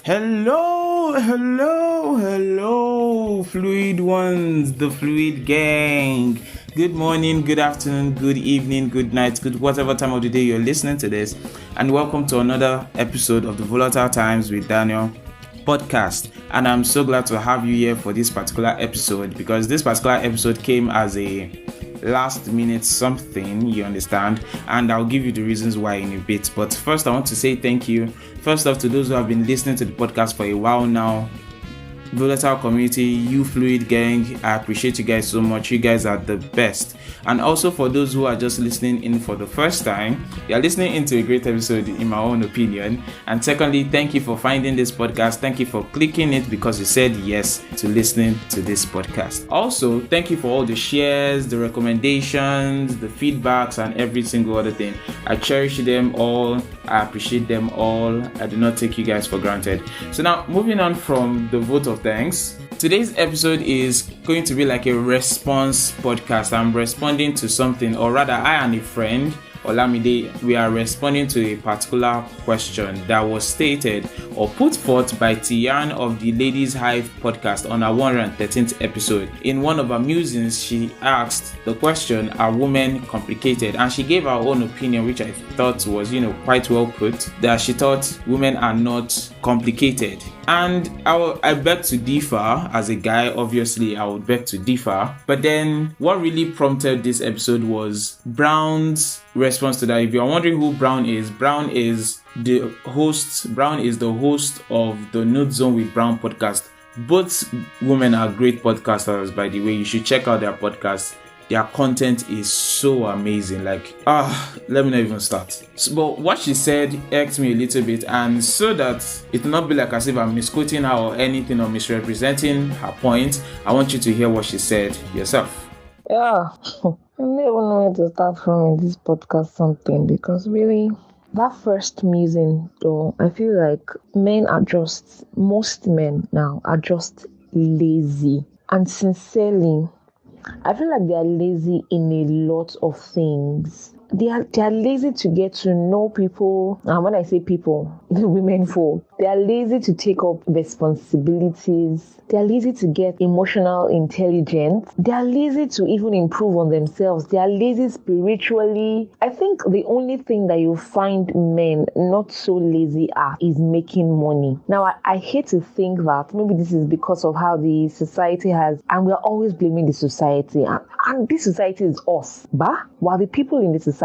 Hello, fluid ones, the fluid gang. Good morning, good afternoon, good evening, good night, good whatever time of the day you're listening to this, and welcome to another episode of the Volatile Times with Daniel podcast. And I'm so glad to have you here for this particular episode, because this particular episode came as a last minute something, you understand, and I'll give you the reasons why in a bit. But first, I want to say thank you first off to those who have been listening to the podcast for a while now. Volatile community, you fluid gang, I appreciate you guys so much. You guys are the best. And also for those who are just listening in for the first time, you're listening into a great episode in my own opinion. And secondly, thank you for finding this podcast. Thank you for clicking it because you said yes to listening to this podcast. Also, thank you for all the shares, the recommendations, the feedbacks, and every single other thing. I cherish them all. I appreciate them all. I do not take you guys for granted. So now, moving on from the vote of thanks, today's episode is going to be like a response podcast. I'm responding to something, or rather, I and a friend, Olamide, we are responding to a particular question that was stated or put forth by Teeyarn of the LadiesHive podcast on our 113th episode. In one of her musings, she asked the question, are women complicated? And she gave her own opinion, which I thought was, quite well put, that she thought women are not complicated. And I beg to differ. As a guy, obviously, I would beg to differ. But then what really prompted this episode was Brown's response to that. If you're wondering who Brown is the host. Brown is the host of the Nude Zone with Brown podcast. Both women are great podcasters, by the way. You should check out their podcast. Their content is so amazing. Let me not even start. But what she said irked me a little bit, and so that it will not be like as if I'm misquoting her or anything or misrepresenting her point, I want you to hear what she said yourself. Yeah, I don't even know where to start from in this podcast something, because really, that first musing though, I feel like most men now are just lazy. And sincerely, I feel like they are lazy in a lot of things. They are lazy to get to know people. And when I say people, the women folk, they are lazy to take up responsibilities. They are lazy to get emotional intelligence. They are lazy to even improve on themselves. They are lazy spiritually. I think the only thing that you find men not so lazy at is making money. Now, I hate to think that maybe this is because of how the society has, and we're always blaming the society. And this society is us, while the people in the society,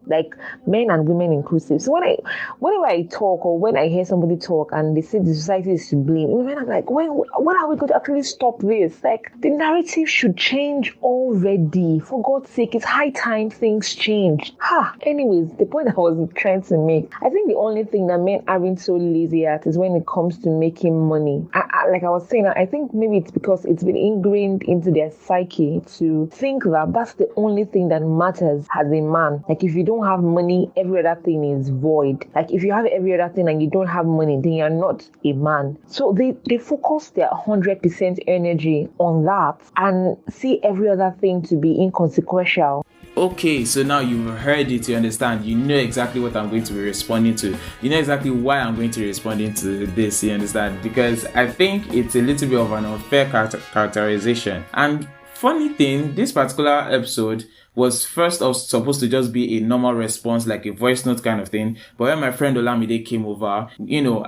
like men and women inclusive. So whenever I talk or when I hear somebody talk and they say the society is to blame, when I'm like, when are we going to actually stop this? Like, the narrative should change already. For God's sake, it's high time things change. Anyways, the point I was trying to make, I think the only thing that men aren't so lazy at is when it comes to making money. Like I was saying, I think maybe it's because it's been ingrained into their psyche to think that that's the only thing that matters as a man. Like, if you don't have money, every other thing is void. Like, if you have every other thing and you don't have money, then you're not a man. So they focus their 100% energy on that and see every other thing to be inconsequential. Okay, so now you've heard it, you understand. You know exactly what I'm going to be responding to. You know exactly why I'm going to be responding to this, you understand? Because I think it's a little bit of an unfair characterization. And funny thing, this particular episode was first off supposed to just be a normal response, like a voice note kind of thing. But when my friend Olamide came over,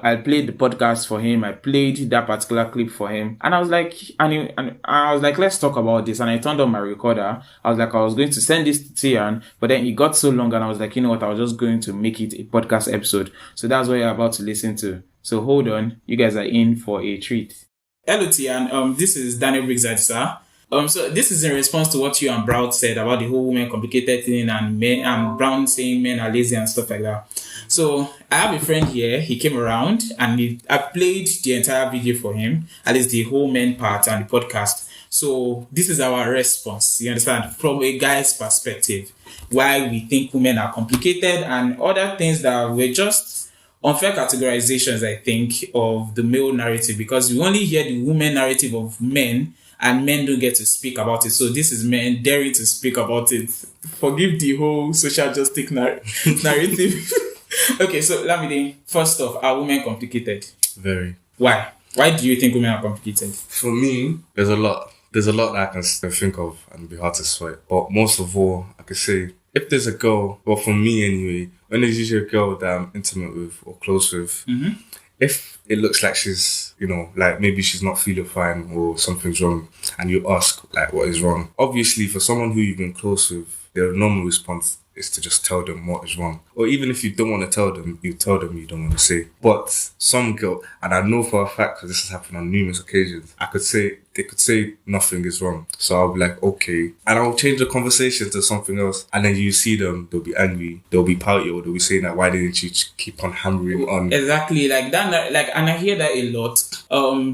I played the podcast for him. I played that particular clip for him. And I was like, let's talk about this. And I turned on my recorder. I was going to send this to Teeyarn, but then it got so long and I was like, you know what? I was just going to make it a podcast episode. So that's what you're about to listen to. So hold on. You guys are in for a treat. Hello, Teeyarn. This is Daniel Briggside, sir. So this is in response to what you and Brown said about the whole women complicated thing and Brown saying men are lazy and stuff like that. So I have a friend here. He came around and I played the entire video for him, at least the whole men part and the podcast. So this is our response, you understand, from a guy's perspective, why we think women are complicated and other things that were just unfair categorizations, I think, of the male narrative, because you only hear the women narrative of men and men don't get to speak about it. So this is men daring to speak about it. Forgive the whole social justice narrative. Okay, so Lamide, first off, are women complicated? Very. Why? Why do you think women are complicated? For me, there's a lot. There's a lot that I can think of and be hard to sweat. But most of all, I could say, if there's a girl, well, for me anyway, when there's usually a girl that I'm intimate with or close with, if it looks like she's, like maybe she's not feeling fine or something's wrong, and you ask, like, what is wrong? Obviously, for someone who you've been close with, their normal response is to just tell them what is wrong. Or even if you don't want to tell them, you tell them you don't want to say. But some girl, and I know for a fact, because this has happened on numerous occasions, they could say nothing is wrong. So I'll be like, okay. And I'll change the conversation to something else. And then you see them, they'll be angry, they'll be pouty, or they'll be saying that, why didn't you keep on hammering on? Exactly, like that, and I hear that a lot.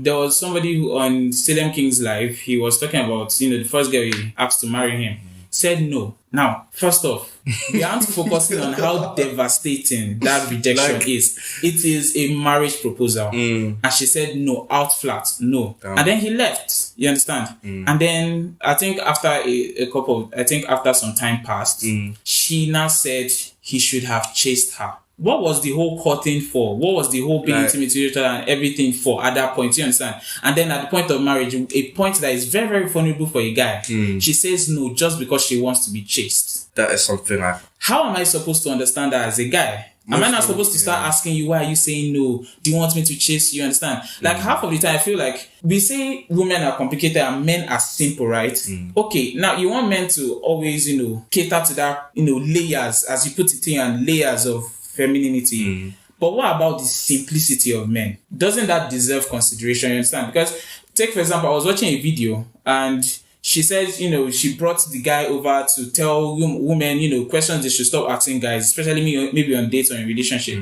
There was somebody who on Salem King's Live, he was talking about, the first girl he asked to marry him, said no. Now, first off, we aren't focusing on how devastating that rejection is. It is a marriage proposal. And she said no, out flat, no. Damn. And then he left, you understand? And then I think after some time passed, she now said he should have chased her. What was the whole courting for? What was the whole being intimate with each other and everything for at that point? You understand? And then at the point of marriage, a point that is very, very vulnerable for a guy, she says no just because she wants to be chased. That is something How am I supposed to understand that as a guy? Am I not supposed to start asking you, why are you saying no? Do you want me to chase you? You understand? Like half of the time, I feel like we say women are complicated and men are simple, right? Okay, now you want men to always, cater to that, layers, as you put it in, and layers of femininity. But what about the simplicity of men? Doesn't that deserve consideration? You understand? Because take, for example, I was watching a video and she says, she brought the guy over to tell women, questions they should stop asking guys, especially maybe on dates or in relationship.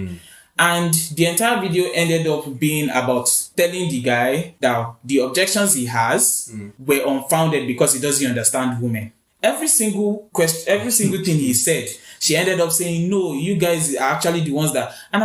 And the entire video ended up being about telling the guy that the objections he has were unfounded because he doesn't understand women. Every single thing he said, she ended up saying, no, you guys are actually the ones that... And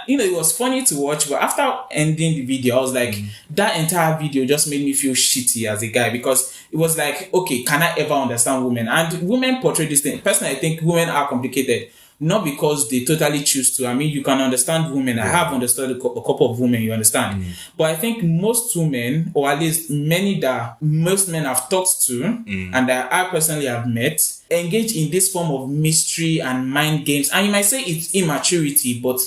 it was funny to watch, but after ending the video, I was like, that entire video just made me feel shitty as a guy, because it was like, okay, can I ever understand women? And women portray this thing. Personally, I think women are complicated. Not because they totally choose to. I mean, you can understand women. I have understood a couple of women, you understand. But I think most women, or at least many that most men have talked to, and that I personally have met, engage in this form of mystery and mind games. And you might say it's immaturity, but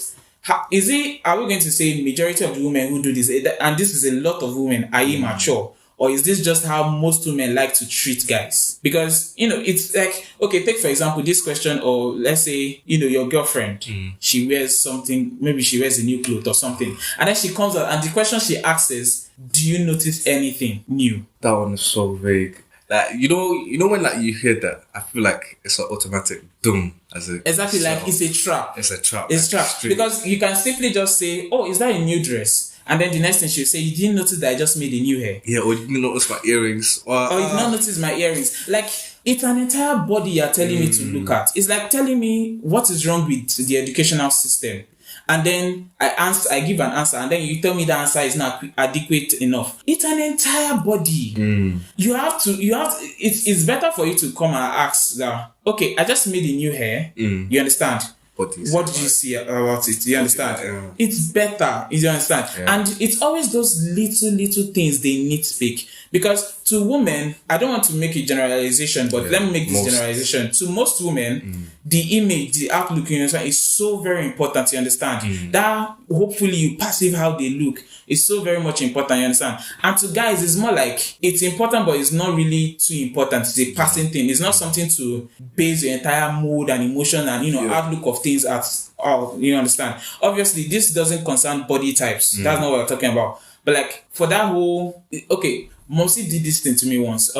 are we going to say majority of the women who do this, and this is a lot of women, are immature? Or is this just how most women like to treat guys? Because, it's like, okay, take for example this question, or let's say, your girlfriend, she wears something, maybe she wears a new clothes or something. And then she comes out and the question she asks is, do you notice anything new? That one is so vague. Like, when like you hear that, I feel like it's an automatic doom. Exactly, like it's a trap. It's a trap. It's a trap. Because you can simply just say, oh, is that a new dress? And then the next thing she'll say, you didn't notice that I just made a new hair. Yeah, or you didn't notice my earrings. Or you did not notice my earrings. Like, it's an entire body you're telling me to look at. It's like telling me what is wrong with the educational system. And then I give an answer, and then you tell me the answer is not adequate enough. It's an entire body. You have to, it's better for you to come and ask that, okay, I just made a new hair. You understand? What did you see about it? You understand? It's better. You understand? And it's always those little things they nitpick. Because to women, I don't want to make a generalization, but let me make this generalization. To most women, the image, the outlook, you understand, is so very important. You understand? That hopefully you perceive how they look is so very much important. You understand? And to guys, it's more like it's important, but it's not really too important. It's a passing thing. It's not something to base your entire mood and emotion and outlook of things at all. You understand? Obviously, this doesn't concern body types. That's not what we're talking about. But like for that whole, okay, Momsi did this thing to me once.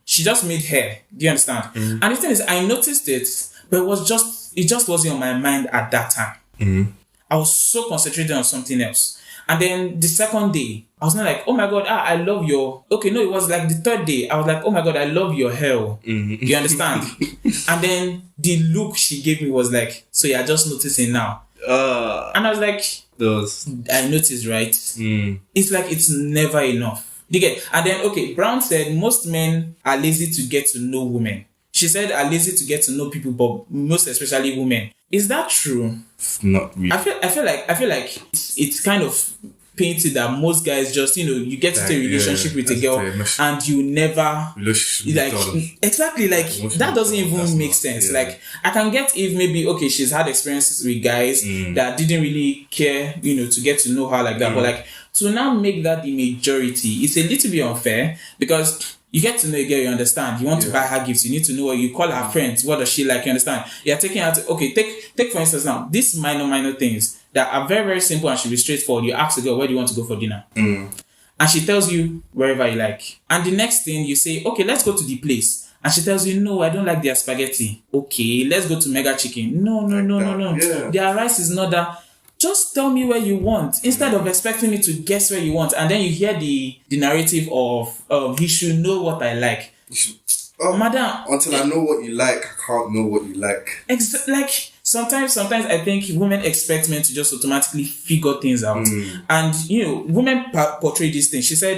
She just made hair. Do you understand? And the thing is, I noticed it, but it just wasn't on my mind at that time. I was so concentrated on something else. And then the second day, I was not like, oh my God, I love your... Okay, no, it was like the third day. I was like, oh my God, I love your hair. You understand? And then the look she gave me was like, so you're just noticing now. And I was like, I noticed, right? It's like it's never enough. You get? And then, okay, Brown said most men are lazy to get to know women. she said are lazy to get to know people, but most especially women. Is that true? Not really. I feel like it's kind of painted that most guys just, you get into a relationship with a girl and you never exactly that doesn't even make sense. Like, I can get if maybe she's had experiences with guys that didn't really care, to get to know her like that, but like to now make that the majority, it's a little bit unfair, because you get to know a girl, you understand. You want to buy her gifts. You need to know what you call her friends. What does she like? You understand? You're taking her to, take for instance now, these minor things that are very, very simple and should be straightforward. You ask the girl, where do you want to go for dinner? And she tells you wherever you like. And the next thing you say, okay, let's go to the place. And she tells you, no, I don't like their spaghetti. Okay, let's go to Mega Chicken. No. Yeah. Their rice is not that. Just tell me where you want, instead of expecting me to guess where you want. And then you hear the narrative of, he should know what I like. Madam, until I know what you like, I can't know what you like. Sometimes I think women expect men to just automatically figure things out. And, women portray these things. She said,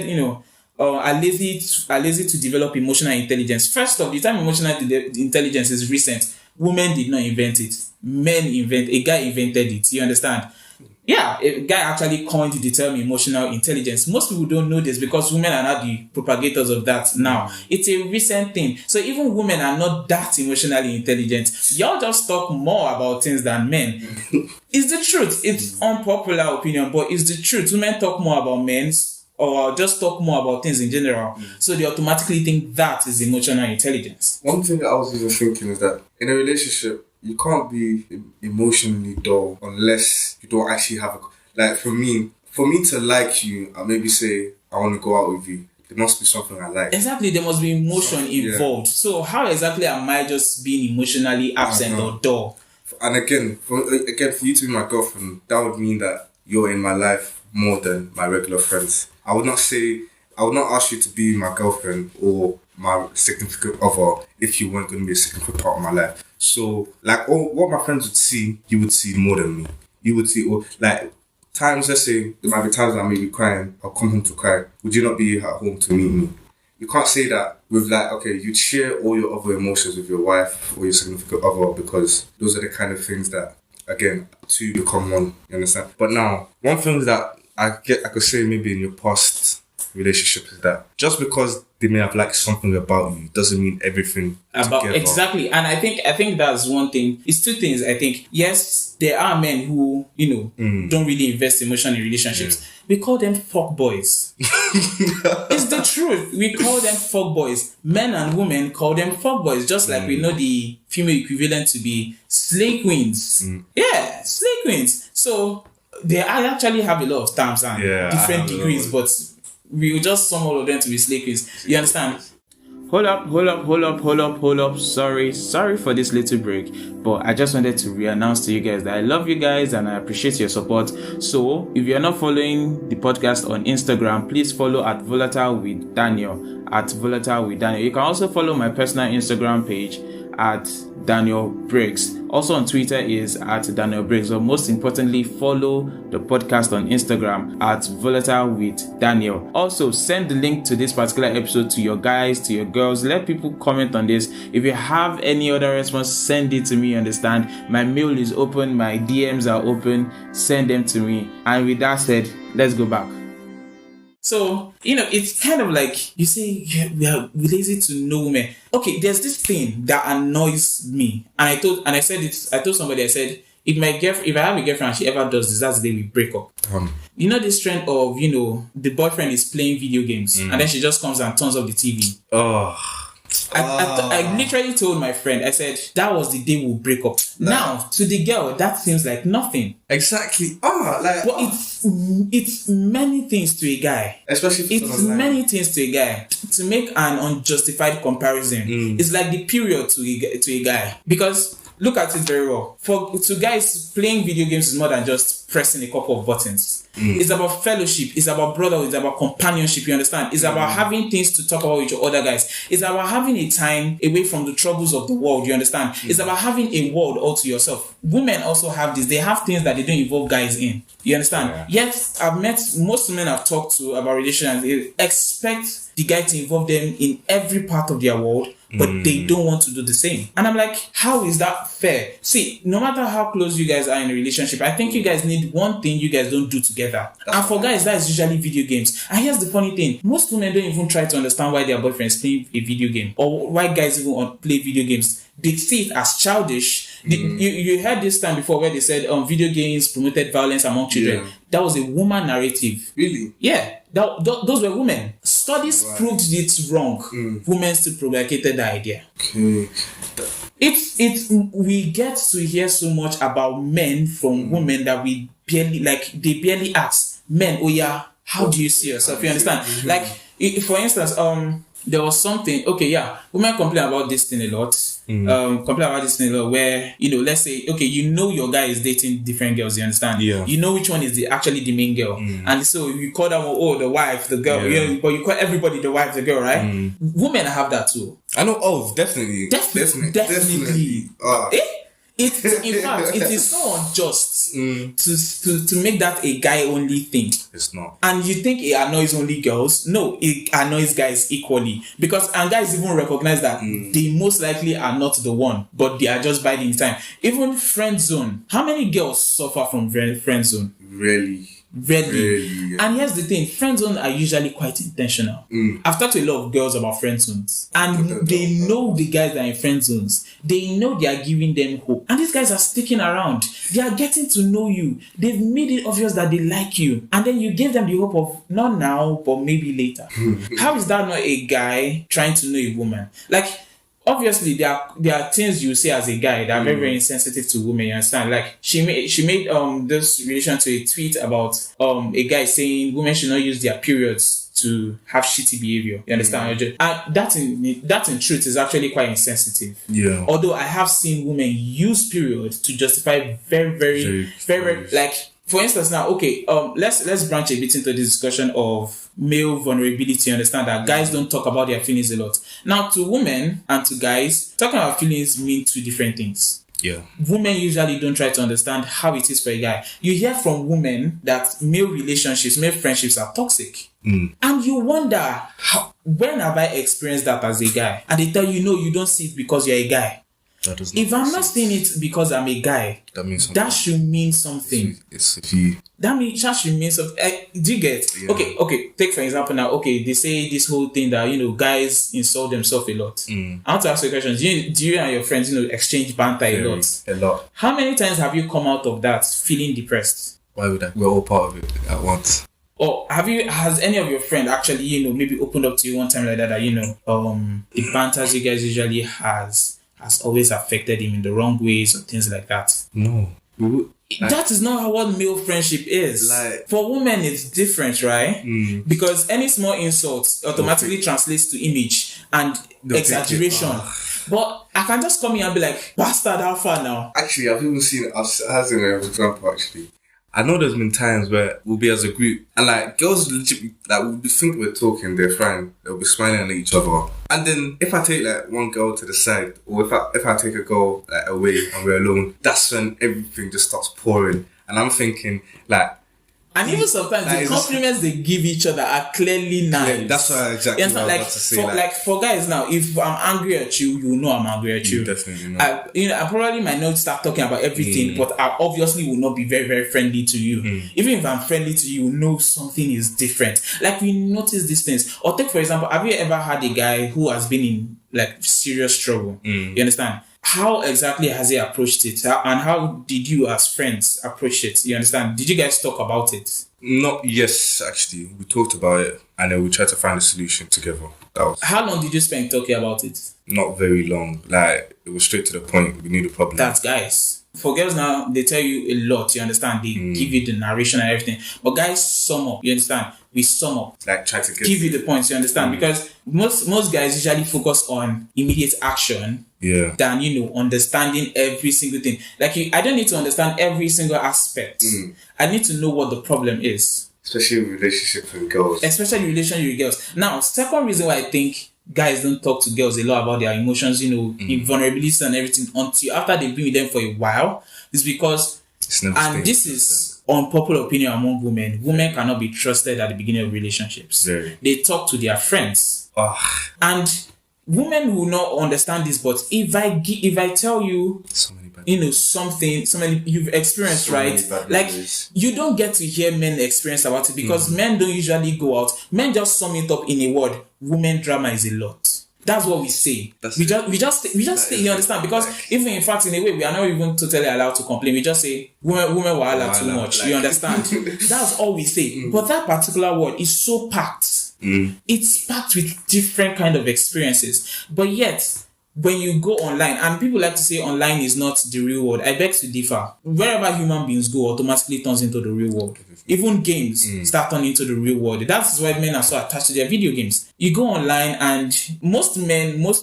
are lazy to develop emotional intelligence. First off, the time emotional intelligence is recent. Women did not invent it. A guy invented it. You understand? Yeah, a guy actually coined the term emotional intelligence. Most people don't know this because women are not the propagators of that now. It's a recent thing. So even women are not that emotionally intelligent. Y'all just talk more about things than men. It's the truth. It's unpopular opinion, but it's the truth. Women talk more about men, or just talk more about things in general. So they automatically think that is emotional intelligence. One thing that I was even thinking is that in a relationship, you can't be emotionally dull unless you don't actually have for me to like you, I maybe say I want to go out with you. There must be something I like. Exactly, there must be emotion involved. So how exactly am I just being emotionally absent or dull? And again, for you to be my girlfriend, that would mean that you're in my life more than my regular friends. I would not ask you to be my girlfriend or my significant other if you weren't going to be a significant part of my life. So, what my friends would see, you would see more than me. You would see, times, let's say, there might be times I may be crying, I'll come home to cry. Would you not be at home to meet me? You can't say that with you'd share all your other emotions with your wife or your significant other, because those are the kind of things that, again, two become one, you understand? But now, one thing that I could say maybe in your past relationship is that just because they may have liked something about you doesn't mean everything together. Exactly. And I think that's one thing. It's two things. I think, yes, there are men who don't really invest emotion in relationships. We call them fuck boys. It's the truth. We call them fuck boys. Men and women call them fuck boys, just like we know the female equivalent to be slay queens. Yeah, slay queens. So they actually have a lot of terms and different degrees, but we will just sum all of them to be slay queens. You understand? Hold up. Sorry for this little break, but I just wanted to re-announce to you guys that I love you guys and I appreciate your support. So if you're not following the podcast on Instagram, please follow at Volatile with Daniel. You can also follow my personal Instagram page at Daniel Briggs. Also on Twitter is at Daniel Briggs. But most importantly, follow the podcast on Instagram at Volatile with Daniel. Also, send the link to this particular episode to your guys, to your girls. Let people comment on this. If you have any other response, send it to me. Understand? My mail is open. My DMs are open. Send them to me. And with that said, let's go back. So, it's kind of like you say, we are lazy to know women. Okay, there's this thing that annoys me. And I told somebody, I said, if I have a girlfriend and she ever does this, that's the day we break up. This trend of, the boyfriend is playing video games and then she just comes and turns off the TV. I literally told my friend, I said, that was the day we'll break up. Now, to the girl, that seems like nothing. Exactly. But it's many things to a guy. Especially it's many things to a guy. To make an unjustified comparison, it's like the period to a guy. Because look at it very well. To guys, playing video games is more than just pressing a couple of buttons. It's about fellowship. It's about brotherhood. It's about companionship. You understand? It's about having things to talk about with your other guys. It's about having a time away from the troubles of the world. You understand? It's about having a world all to yourself. Women also have this. They have things that they don't involve guys in. You understand? Yes, I've met most men I've talked to about relationships. They expect the guy to involve them in every part of their world, but they don't want to do the same. And I'm like, how is that fair? See, no matter how close you guys are in a relationship, I think you guys need one thing you guys don't do together. And for guys, that is usually video games. And here's the funny thing. Most women don't even try to understand why their boyfriends play a video game or why guys even play video games. They see it as childish. You heard this time before where they said video games promoted violence among children. That was a woman narrative. Really? Yeah. Those were women. Studies proved it wrong. Women still propagated the idea. Okay. We get to hear so much about men from women that we they barely ask. Men, oh yeah, how do you see yourself? You understand? Like, for instance, there was something, women complain about this thing a lot. Where, let's say, your guy is dating different girls, you understand? Yeah. You know which one is actually the main girl. And so you call that one, the wife, the girl, but you call everybody the wife, the girl, right? Women have that too. I know, definitely. Definitely. In fact, it is so unjust to make that a guy only thing. It's not. And you think it annoys only girls? No, it annoys guys equally. Because guys even recognize that they most likely are not the one, but they are just biding time. Even friend zone. How many girls suffer from friend zone? Really. Yeah. And here's the thing, friend zones are usually quite intentional. I've talked to a lot of girls about friend zones, and they know the guys that are in friend zones. They know they are giving them hope, and these guys are sticking around. They are getting to know you. They've made it obvious that they like you, and then you give them the hope of not now, but maybe later. How is that not a guy trying to know a woman? Like, obviously, there are things you say as a guy that are very, very insensitive to women. You understand? Like, she made this relation to a tweet about a guy saying women should not use their periods to have shitty behavior. You understand? And that in truth is actually quite insensitive. Yeah. Although I have seen women use periods to justify very like. For instance, now, let's branch a bit into the discussion of male vulnerability. Understand that guys don't talk about their feelings a lot. Now, to women and to guys, talking about feelings mean two different things. Yeah. Women usually don't try to understand how it is for a guy. You hear from women that male friendships are toxic. And you wonder, when have I experienced that as a guy? And they tell you, no, you don't see it because you're a guy. If I'm not saying it because I'm a guy, that means something. That should mean something. That should mean something. Do you get? Yeah. Okay. Take for example now. They say this whole thing that guys insult themselves a lot. I want to ask you a question. Do you and your friends exchange banter a lot? A lot. How many times have you come out of that feeling depressed? Why would I? We're all part of it at once. Or has any of your friends actually maybe opened up to you one time like that? The banters you guys usually has always affected him in the wrong ways or things like that. No. That is not what male friendship is. For women, it's different, right? Because any small insult automatically translates to image and exaggeration. But I can just come here and be like, bastard, how far now? Actually, I've even seen an example, actually. I know there's been times where we'll be as a group and girls legit we'll think we're talking, they're fine, they'll be smiling at each other. And then if I take one girl to the side, or if I take a girl away and we're alone, that's when everything just starts pouring. And I'm thinking and even sometimes the compliments they give each other are clearly nice. Yeah, that's what I was about to say. For guys now, if I'm angry at you, you know I'm angry at you. You definitely know. I probably might not start talking about everything, but I obviously will not be very, very friendly to you. Even if I'm friendly to you, know something is different. We notice these things. Or take for example, have you ever had a guy who has been in serious trouble? You understand? How exactly has he approached it? And how did you as friends approach it? You understand? Did you guys talk about it? Yes, actually. We talked about it and then we tried to find a solution together. How long did you spend talking about it? Not very long. It was straight to the point. We knew the problem. That's guys. For girls now, they tell you a lot, you understand? They give you the narration and everything. But guys sum up, you understand? We sum up. Try to give you the points, you understand? Because most guys usually focus on immediate action than, understanding every single thing. I don't need to understand every single aspect. I need to know what the problem is. Especially in relationships with girls. Now, second reason why I think guys don't talk to girls a lot about their emotions, in vulnerability and everything until after they've been with them for a while is because, this is unpopular opinion among women. Women cannot be trusted at the beginning of relationships. They talk to their friends. And women will not understand this, but if I tell you, So many bad something you've experienced, right? Like, you don't get to hear men experience about it because men don't usually go out. Men just sum it up in a word: women drama is a lot. That's what we say. We just say, you understand? Because even in fact, in a way, we are not even totally allowed to complain. We just say women wahala too much. You understand? That's all we say. But that particular word is so packed. It's packed with different kind of experiences. But yet, when you go online, and people like to say online is not the real world, I beg to differ. Wherever human beings go, automatically turns into the real world. Even games start turning into the real world. That's why men are so attached to their video games. You go online, and most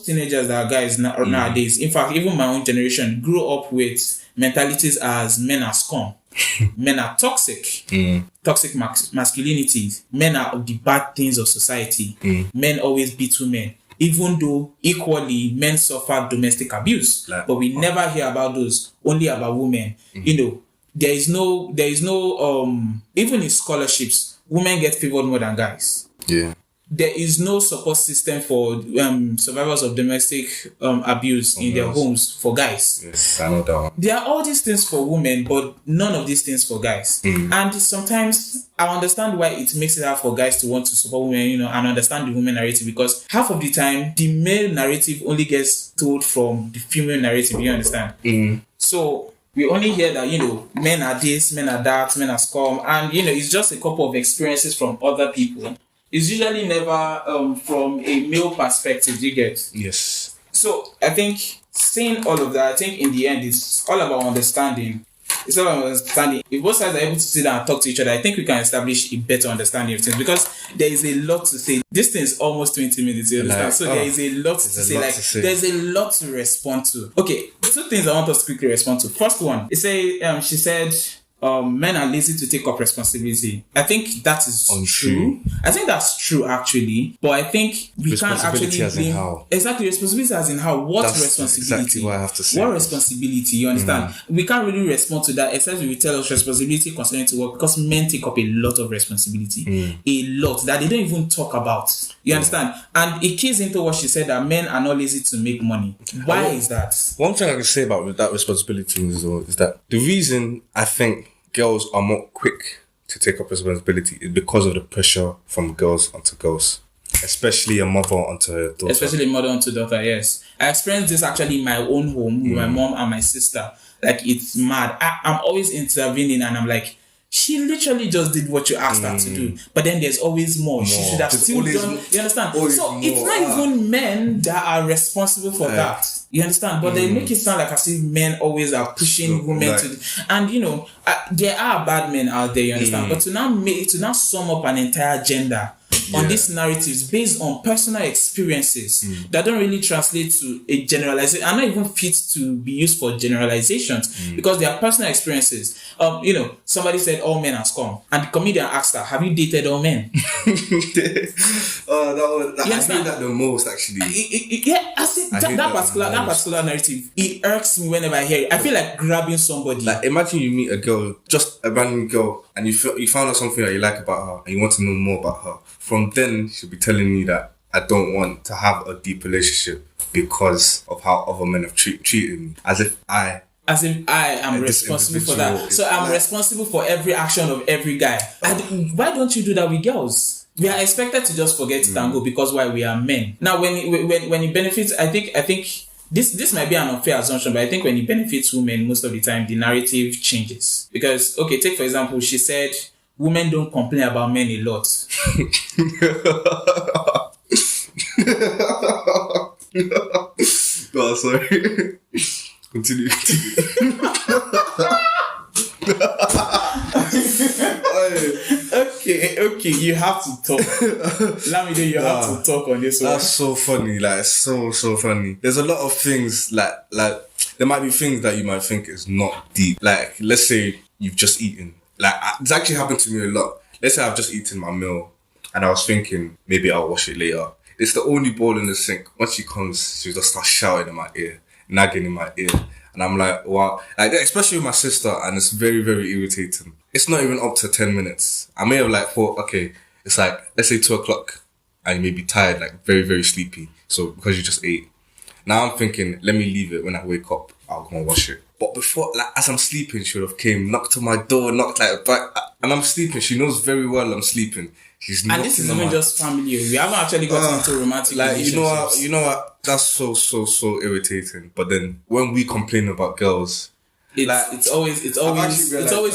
teenagers that are guys nowadays, in fact, even my own generation, grew up with mentalities as men are scum. Men are toxic. Toxic masculinity. Men are the bad things of society. Men always beat women. Even though equally men suffer domestic abuse, but we never hear about those. Only about women. There is no even in scholarships, women get favored more than guys. Yeah. There is no support system for survivors of domestic abuse in their homes for guys. Yes, I know that one. There are all these things for women, but none of these things for guys. And sometimes I understand why it makes it hard for guys to want to support women, and understand the women narrative, because half of the time the male narrative only gets told from the female narrative. You understand? So we only hear that, men are this, men are that, men are scum, and it's just a couple of experiences from other people. It's usually never from a male perspective, you get? Yes. So I think saying all of that, I think in the end it's all about understanding. It's all about understanding. If both sides are able to sit down and talk to each other, I think we can establish a better understanding of things, because there is a lot to say. This thing is almost 20 minutes, you understand? So there is a lot to say. There's a lot to respond to. Okay, two things I want us to quickly respond to. First one, she said, men are lazy to take up responsibility. I think that is untrue. I think that's true, actually. But I think we can't actually as in how. Exactly, responsibility as in how. What That's responsibility? Exactly what I have to say. What responsibility? You understand? We can't really respond to that except we tell us responsibility concerning to work, because men take up a lot of responsibility. A lot that they don't even talk about. You understand? And it keys into what she said, that men are not lazy to make money. Why is that? One thing I can say about that responsibility is that the reason I think girls are more quick to take up responsibility is because of the pressure from girls onto girls, especially a mother onto her daughter. Especially mother onto daughter, yes. I experienced this actually in my own home with my mom and my sister. Like, it's mad. I'm always intervening, and I'm like, she literally just did what you asked her to do. But then there's always more. She should have still done. You understand? So it's not even men that are responsible for that. You understand? But they make it sound like as if men always are pushing women to. And there are bad men out there. You understand? But to now sum up an entire gender on these narratives based on personal experiences that don't really translate to a generalization, are not even fit to be used for generalizations, because they are personal experiences. Somebody said all men are scum, and the comedian asked her, "Have you dated all men?" I hate that the most, actually. That particular narrative, it irks me whenever I hear it. I feel like grabbing somebody. Like, imagine you meet a girl, just a random girl, and you found out something that you like about her, and you want to know more about her. From then, she'll be telling me that I don't want to have a deep relationship because of how other men have treated me. As if I am responsible for that. So I'm responsible for every action of every guy. Why don't you do that with girls? We are expected to just forget it and go, because why? We are men. Now, when it benefits, I think this might be an unfair assumption, but I think when it benefits women, most of the time the narrative changes. Because, okay, take for example, she said women don't complain about men a lot. Oh, sorry. Continue. Okay, you have to talk. Lamide, you have to talk on this one. That's so funny, like, so funny. There's a lot of things, like there might be things that you might think is not deep. Like, let's say you've just eaten. Like, it's actually happened to me a lot. Let's say I've just eaten my meal, and I was thinking, maybe I'll wash it later. It's the only bowl in the sink. Once she comes, she'll just start shouting in my ear, nagging in my ear. And I'm like, wow. Like, especially with my sister, and it's very, very irritating. It's not even up to 10 minutes. I may have thought, okay, it's like, let's say 2 o'clock. and you may be tired, like very, very sleepy. So because you just ate. Now I'm thinking, let me leave it. When I wake up, I'll go and wash it. But before, like, as I'm sleeping, she would have came, knocked on my door, knocked like back, and I'm sleeping. She knows very well I'm sleeping. She's and this is even just family. We haven't actually gotten into romantic like relationships. you know what? That's so irritating. But then when we complain about girls, it's always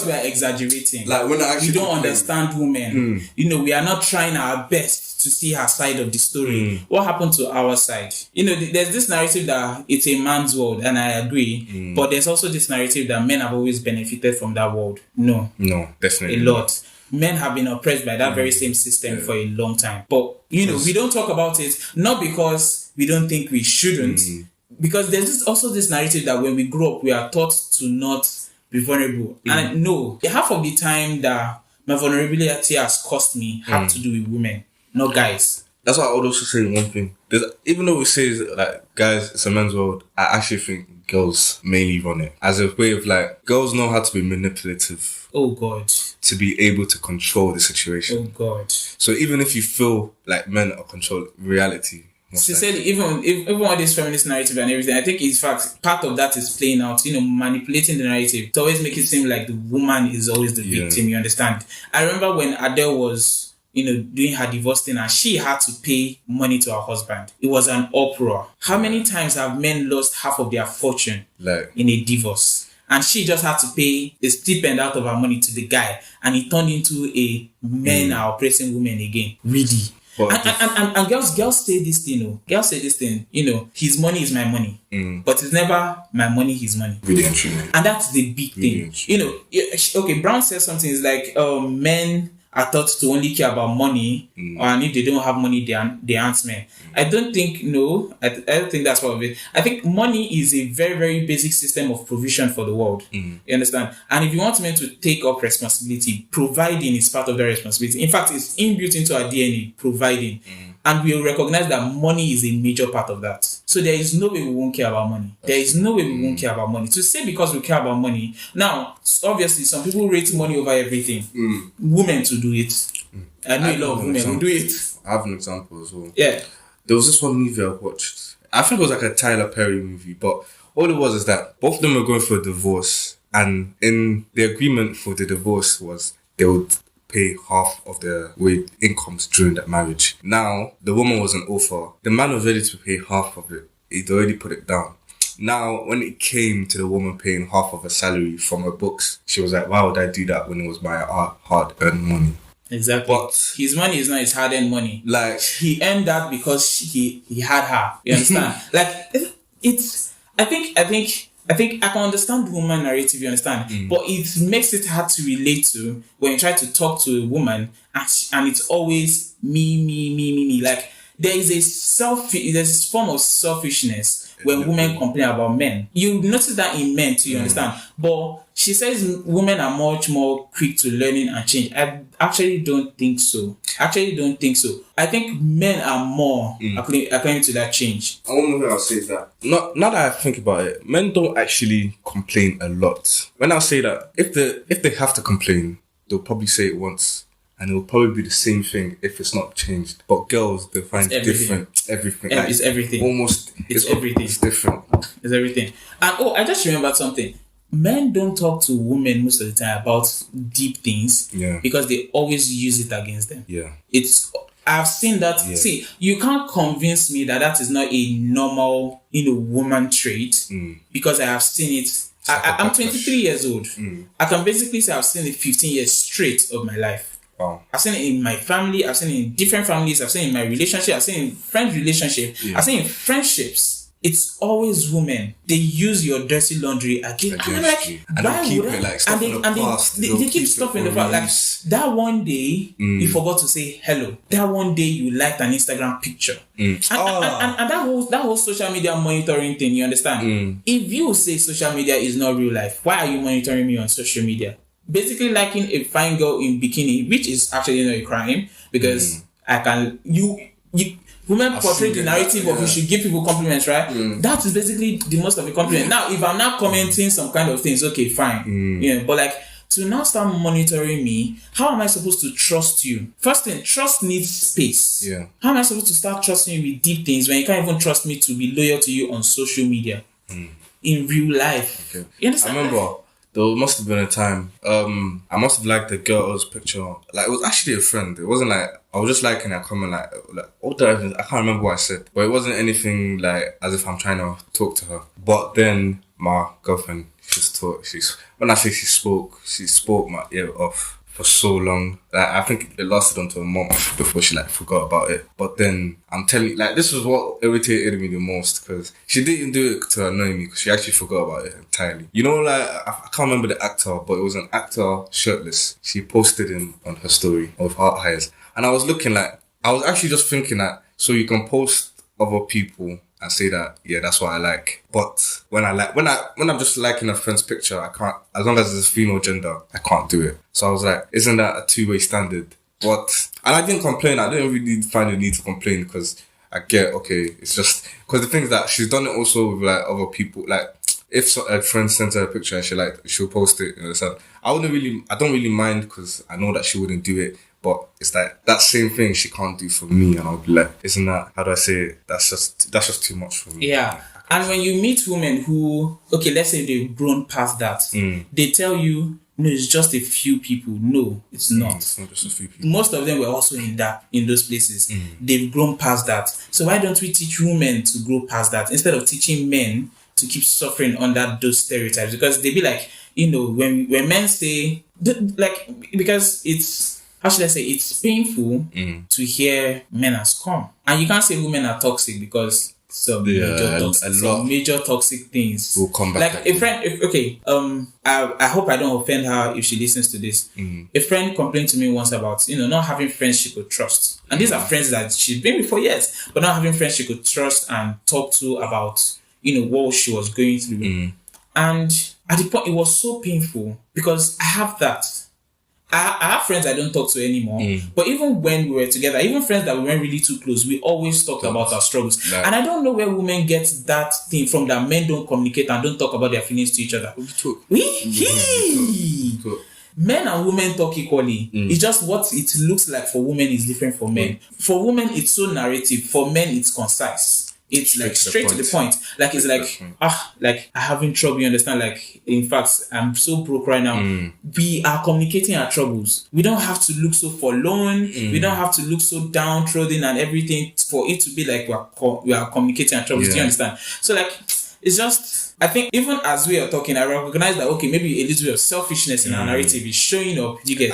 we are exaggerating. Like when I actually we don't understand women. You know, we are not trying our best to see her side of the story. What happened to our side? You know, there's this narrative that it's a man's world, and I agree. But there's also this narrative that men have always benefited from that world. No, definitely a lot. Men have been oppressed by that very same system for a long time. But you know, we don't talk about it not because we don't think we shouldn't. Because there's also this narrative that when we grow up, we are taught to not be vulnerable. And no, half of the time that my vulnerability has cost me have to do with women, not guys. That's why I would also say one thing. Even though we say like guys, it's a man's world, I actually think girls mainly run it as a way of like girls know how to be manipulative. Oh God. To be able to control the situation. Oh God. So even if you feel like men are controlling reality. Sincerely, even all this feminist narrative and everything, I think in fact part of that is playing out, you know, manipulating the narrative to always make it seem like the woman is always the victim, you understand? I remember when Adele was, you know, doing her divorce thing and she had to pay money to her husband. It was an uproar. How many times have men lost half of their fortune in a divorce? And she just had to pay a stipend out of her money to the guy, and it turned into a men are oppressing women again. Really. And girls say this thing, Girls say this thing, you know, his money is my money. But it's never my money, his money. Really and truly. And that's the big thing. You know, okay, Brown says something, it's like men are taught to only care about money, and if they don't have money, they aren't men. I don't think, I don't think that's part of it. I think money is a very, very basic system of provision for the world. You understand? And if you want men to take up responsibility, providing is part of their responsibility. In fact, it's inbuilt into our DNA, providing. And we'll recognize that money is a major part of that. So there is no way we won't care about money. There is no way we won't care about money. To say because we care about money. Now, obviously, some people rate money over everything. Women to do it. I know a lot of women who do it. I have an example as well. Yeah. There was this one movie I watched. I think it was like a Tyler Perry movie, but all it was is that both of them were going for a divorce. And in the agreement for the divorce was they would pay half of their incomes during that marriage. Now, the woman was an author. The man was ready to pay half of it. He'd already put it down. Now, when it came to the woman paying half of her salary from her books, she was like, why would I do that when it was my hard-earned money? Exactly. But his money is not his hard-earned money. Like, he earned that because he had her. You understand? Like, it's... I think I can understand the woman narrative, you understand? But it makes it hard to relate to when you try to talk to a woman and it's always me. Like, there's a form of selfishness when women complain about men. You notice that in men too, you understand? But she says women are much more quick to learning and change. I actually don't think so. I think men are more according to that change. One more thing I'll say is that, now that I think about it, men don't actually complain a lot. When I say that, if they have to complain, they'll probably say it once. And it will probably be the same thing if it's not changed. But girls, they find different everything. Like, it's everything. Almost, it's everything. It's different. It's everything. And I just remembered something. Men don't talk to women most of the time about deep things because they always use it against them. Yeah. I've seen that. Yeah. See, you can't convince me that is not a normal, woman trait because I have seen it. I'm 23 years old. I can basically say I've seen it 15 years straight of my life. Wow. I've seen it in my family, I've seen it in different families, I've seen it in my relationship, I've seen it in friends' relationship, I've seen it in friendships. It's always women. They use your dirty laundry against you. And they keep it like stuff in the past. They keep stuff in the past. Like that one day you forgot to say hello. That one day you liked an Instagram picture. And that whole social media monitoring thing, you understand? If you say social media is not real life, why are you monitoring me on social media? Basically liking a fine girl in bikini, which is actually not a crime, because women portray the narrative of you should give people compliments, right? That is basically the most of a compliment. Now, if I'm not commenting some kind of things, okay, fine. But like to now start monitoring me, how am I supposed to trust you? First thing, trust needs space. Yeah. How am I supposed to start trusting you with deep things when you can't even trust me to be loyal to you on social media? In real life. Okay. You understand? I remember there must have been a time, I must have liked the girl's picture. Like, it was actually a friend. It wasn't like, I was just liking a comment, like what did I can't remember what I said. But it wasn't anything like as if I'm trying to talk to her. But then my girlfriend, when I say she spoke my ear off for so long. Like, I think it lasted until a month before she like forgot about it. But then I'm telling you, like, this was what irritated me the most, because she didn't do it to annoy me, because she actually forgot about it entirely. You know, like, I can't remember the actor, but it was an actor shirtless. She posted him on her story of heart highs, and I was looking like, I was actually just thinking that, so you can post other people and say that, yeah, that's what I like. But when I'm just liking a friend's picture, I can't, as long as it's female gender, I can't do it. So I was like, isn't that a two-way standard? But, and I didn't complain. I didn't really find the need to complain, because I get, okay, it's just, because the thing is that she's done it also with like other people. Like, if a friend sends her a picture and she'll post it, you know, so I don't really mind, because I know that she wouldn't do it. But it's like that same thing she can't do for me, and I'll be like, isn't that, how do I say it? That's just too much for me. Yeah. And when you meet women who, okay, let's say they've grown past that, they tell you, no, it's just a few people. No, it's not. It's not just a few people. Most of them were also in those places. They've grown past that. So why don't we teach women to grow past that instead of teaching men to keep suffering under those stereotypes? Because they be like, you know, when men say, like, because it's, how should I say, it's painful to hear men as scum. And you can't say women are toxic, because some major toxic things will come back. Like a friend, I hope I don't offend her if she listens to this. A friend complained to me once about, you know, not having friends she could trust. And these are friends that she's been with for years, but not having friends she could trust and talk to about, you know, what she was going through. And at the point, it was so painful, because I have that. I have friends I don't talk to anymore. But even when we were together, even friends that we weren't really too close, we always talked about our struggles. Like, and I don't know where women get that thing from, that men don't communicate and don't talk about their feelings to each other. Men and women talk equally. It's just what it looks like for women is different for men. For women, it's so narrative. For men, it's concise. It's like straight to the point. Like, it's like, like, I'm having trouble, you understand? Like, in fact, I'm so broke right now. We are communicating our troubles. We don't have to look so forlorn. We don't have to look so downtrodden and everything for it to be like we are communicating our troubles. Do you understand? So, like, it's just, I think even as we are talking, I recognize that, okay, maybe a little bit of selfishness in our narrative is showing up, you get,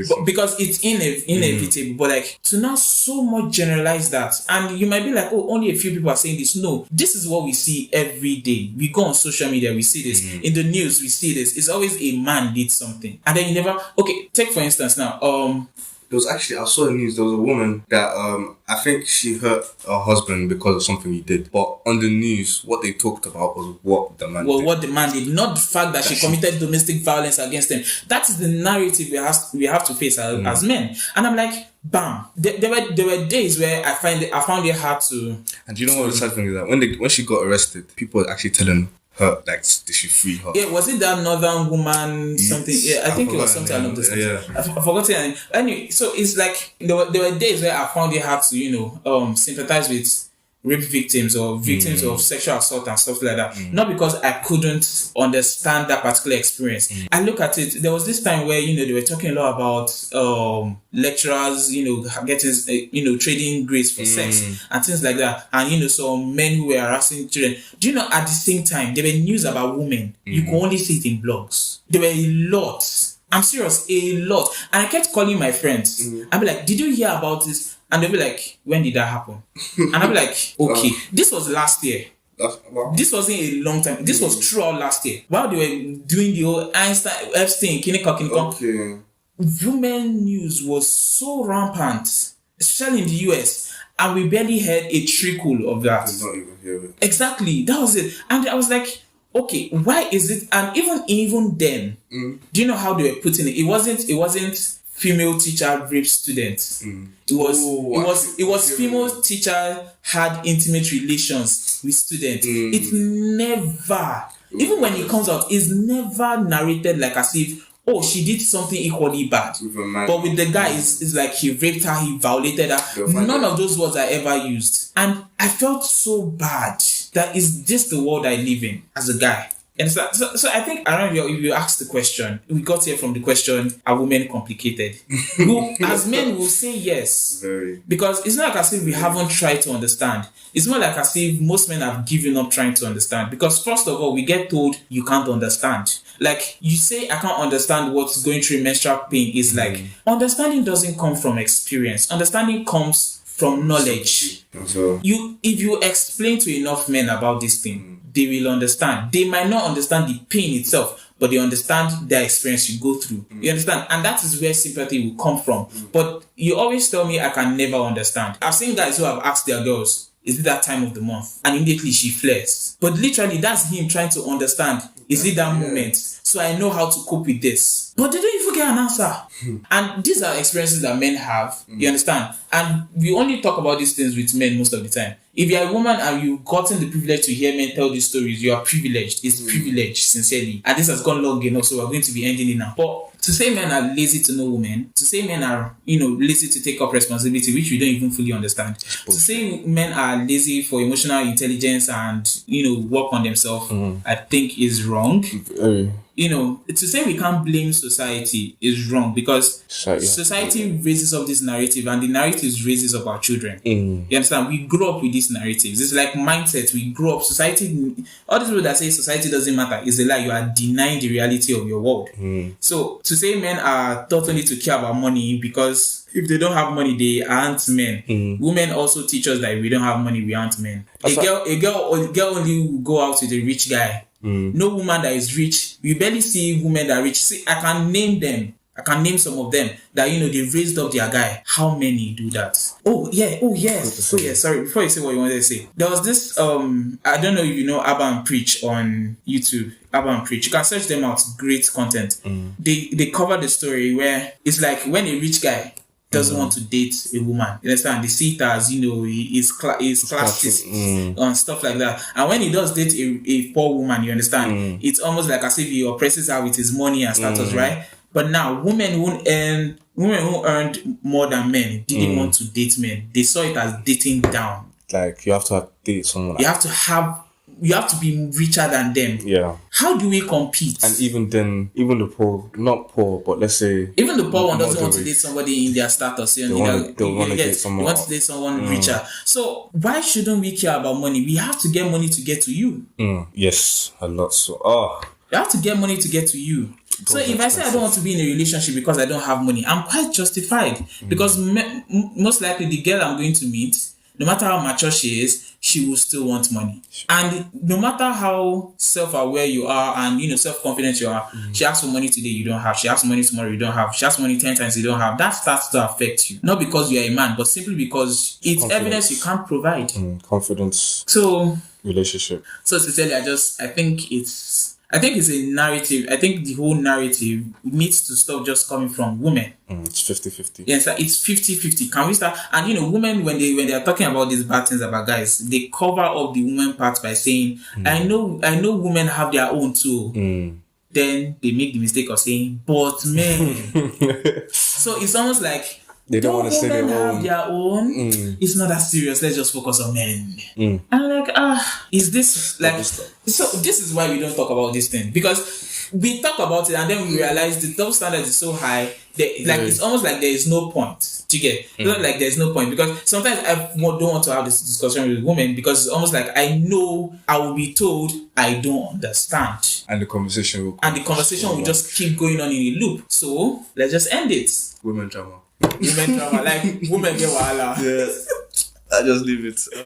but because it's inevitable, but like, to now so much generalize that, and you might be like, oh, only a few people are saying this. No, this is what we see every day. We go on social media, we see this. In the news, we see this. It's always a man did something, and then you never, okay, take for instance now, there was actually, I saw the news, there was a woman that, I think she hurt her husband because of something he did. But on the news, what they talked about was what the man did. What the man did, not the fact that she committed domestic violence against him. That is the narrative we have to face as men. And I'm like, bam. There were days where I found it hard to... And you know what the sad thing is, that when she got arrested, people were actually telling her, like, did she free her? Yeah, was it that northern woman something? Yeah, I think it was something along those lines. Yeah. I forgot it. Anyway, so it's like there were days where I found it hard to, you know, sympathize with rape victims or victims of sexual assault and stuff like that. Not because I couldn't understand that particular experience. I look at it, there was this time where, you know, they were talking a lot about lecturers, you know, getting, you know, trading grades for sex and things like that. And, you know, some men who were harassing children. Do you know, at the same time, there were news about women. You could only see it in blogs. There were a lot. I'm serious, a lot. And I kept calling my friends. I'd be like, did you hear about this? And they'll be like, when did that happen? And I'll be like, okay, this was last year. This wasn't a long time. This was throughout last year. While they were doing the whole Einstein, Epstein, Kinikon. Women news was so rampant, especially in the US. And we barely heard a trickle of that. Did not even hear it. Exactly, that was it. And I was like, okay, why is it? And even then, do you know how they were putting it? It wasn't female teacher rape students. It was female teacher had intimate relations with students. It's never, even when it comes out, it's never narrated like as if, oh, she did something equally bad. But with the guy, it's like he raped her, he violated her. None of those words are ever used. And I felt so bad that is this the world I live in as a guy. And so I think, I don't know if you asked the question, we got here from the question, are women complicated? As men, will say yes. Very. Because it's not like as if we haven't tried to understand. It's more like as if most men have given up trying to understand. Because first of all, we get told you can't understand. Like, you say, I can't understand what's going through menstrual pain. Is like, understanding doesn't come from experience. Understanding comes from knowledge. So, If you explain to enough men about this thing, they will understand. They might not understand the pain itself, but they understand the experience you go through. You understand? And that is where sympathy will come from. But you always tell me I can never understand. I've seen guys who have asked their girls, is it that time of the month? And immediately she flares. But literally, that's him trying to understand. Is it that moment? So I know how to cope with this. But they don't even get an answer. And these are experiences that men have. You understand? And we only talk about these things with men most of the time. If you're a woman and you've gotten the privilege to hear men tell these stories, you are privileged. It's privilege, sincerely. And this has gone long enough, so we're going to be ending it now. But to say men are lazy to know women, to say men are, lazy to take up responsibility, which we don't even fully understand. To say men are lazy for emotional intelligence and, work on themselves, I think is wrong. To say we can't blame society is wrong, because society raises up this narrative, and the narrative raises up our children. You understand? We grow up with these narratives. It's like mindset. We grow up. Society, all these people that say society doesn't matter is a lie. You are denying the reality of your world. So to say men are taught only to care about money, because if they don't have money, they aren't men. Women also teach us that if we don't have money, we aren't men. A girl only will go out with a rich guy. No woman that is rich. We barely see women that are rich. See, I can name them. I can name some of them that, they raised up their guy. How many do that? Oh, yes. Sorry, before you say what you wanted to say. There was this, I don't know if you know Abba and Preach on YouTube. Abba and Preach. You can search them out. Great content. They cover the story where it's like when a rich guy doesn't want to date a woman. You understand? They see it as, he's classist and stuff like that. And when he does date a poor woman, you understand? It's almost like as if he oppresses her with his money and status, right? But now, women who earned more than men didn't want to date men. They saw it as dating down. Like, you have to date someone. You have to be richer than them. Yeah. How do we compete? And even then, even the poor, not poor, but let's say... Even the poor one doesn't want to date somebody in their status. They want to date someone richer. So why shouldn't we care about money? We have to get money to get to you. Yes, a lot so. You have to get money to get to you. So if I say I don't want to be in a relationship because I don't have money, I'm quite justified. Because most likely the girl I'm going to meet, no matter how mature she is, she will still want money. And no matter how self-aware you are and, self-confident you are, she asks for money today, you don't have. She asks for money tomorrow, you don't have. She asks for money 10 times, you don't have. That starts to affect you. Not because you are a man, but simply because it's evidence you can't provide. Confidence. So... relationship. So to tell you, I think it's a narrative. I think the whole narrative needs to stop just coming from women. It's 50-50. Yes, it's 50-50. Can we start? And women, when they are talking about these bad things about guys, they cover up the women part by saying, I know women have their own too. Then they make the mistake of saying, but men. So it's almost like they don't want to say their own. It's not that serious. Let's just focus on men. And I'm like, is this like... So this is why we don't talk about this thing. Because we talk about it and then we realize the double standard is so high that it's almost like there is no point. Do you get? It's not like there's no point. Because sometimes I don't want to have this discussion with women because it's almost like I know I will be told I don't understand. And the conversation will just keep going on in a loop. So let's just end it. Women drama. Like women get wahala. Yeah. I just leave it.